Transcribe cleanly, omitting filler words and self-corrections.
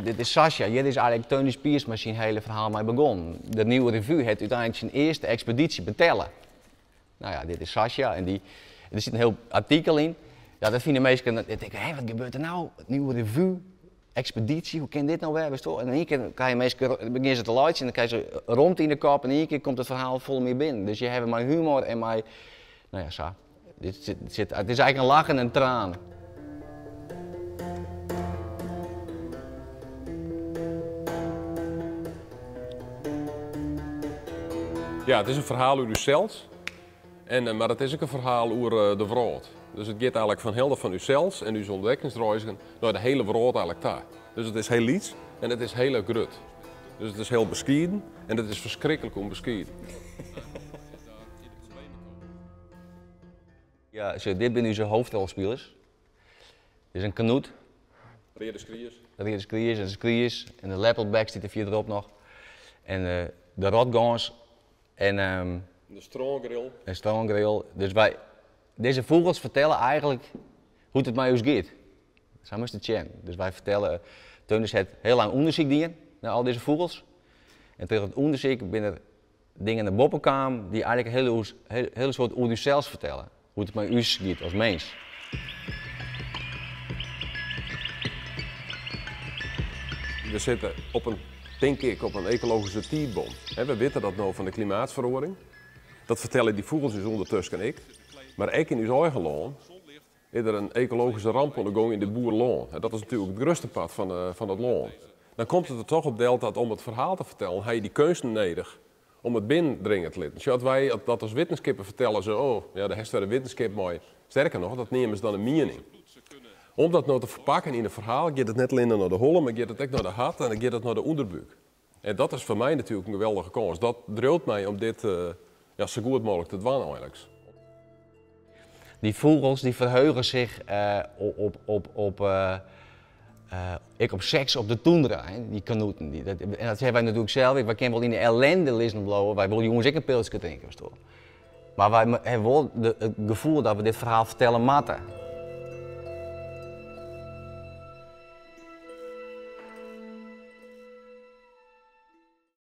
Dit is Sascha, hier is eigenlijk Tony Spiers met zijn hele verhaal mee begonnen. De nieuwe revue heeft uiteindelijk zijn eerste expeditie betellen. Nou ja, dit is Sascha en er zit een heel artikel in. Ja, dat vinden mensen, die denken, hé, wat gebeurt er nou? Nieuwe revue, expeditie, hoe kan dit nou weer? En in één keer kan je mensen, beginnen ze te luisteren en dan krijg je rond in de kop en in één keer komt het verhaal vol meer binnen. Dus je hebt mijn humor en mijn, nou ja, zo. Het is eigenlijk een lach en een traan. Ja, het is een verhaal over uzelf, maar het is ook een verhaal over de wereld. Dus het gaat eigenlijk van helder van uzelf en uw ontdekkingsreizen naar de hele wereld eigenlijk daar. Dus het is heel iets en het is heel groot. Dus het is heel bescheiden en het is verschrikkelijk onbescheiden. Ja, dit zijn onze hoofdrolspelers. Dit is een Knut. Rieders Kriers. Rieders Kriers en de Kriers. En de Leppelback zit er verderop nog. En de Rotgans. En de Stroomgrill. En Stroomgrill. Dus deze vogels vertellen eigenlijk hoe het met ons gaat. Zo moest het zijn. Dus wij vertellen, Teunis heeft heel lang onderzoek gedaan naar al deze vogels. En tegen het onderzoek binnen dingen naar boven kwamen die eigenlijk een hele soort over onszelf vertellen. Hoe het met ons gaat als mens. We zitten denk ik, op een ecologische tijdbom. We weten dat nou van de klimaatverandering. Dat vertellen die vogels dus ondertussen en ik. Maar ook in uw eigen land is er een ecologische ramp ondergaan in dit boerenland. Dat is natuurlijk het grootste pad van het land. Dan komt het er toch op deel dat om het verhaal te vertellen, heb je die keuze nodig om het binnendringen te laten. Dus als wij dat als wetenschapper vertellen, zo, oh, ja, de rest van de wetenschap mooi. Sterker nog, dat nemen ze dan een mening. Om dat nou te verpakken in een verhaal, gaat het niet alleen naar de holle, maar gaat het ook naar de hart en dan gaat het naar de onderbuik. En dat is voor mij natuurlijk een geweldige kans. Dat dreigt mij om dit zo goed mogelijk te doen eigenlijk. Die vogels die verheugen zich op seks op de toendra, die kanoeten. En dat hebben wij natuurlijk zelf. Wij kunnen wel in de ellende lezen blowen, wij willen jongens ook een pilsje drinken. Maar wij hebben wel het gevoel dat we dit verhaal vertellen matten.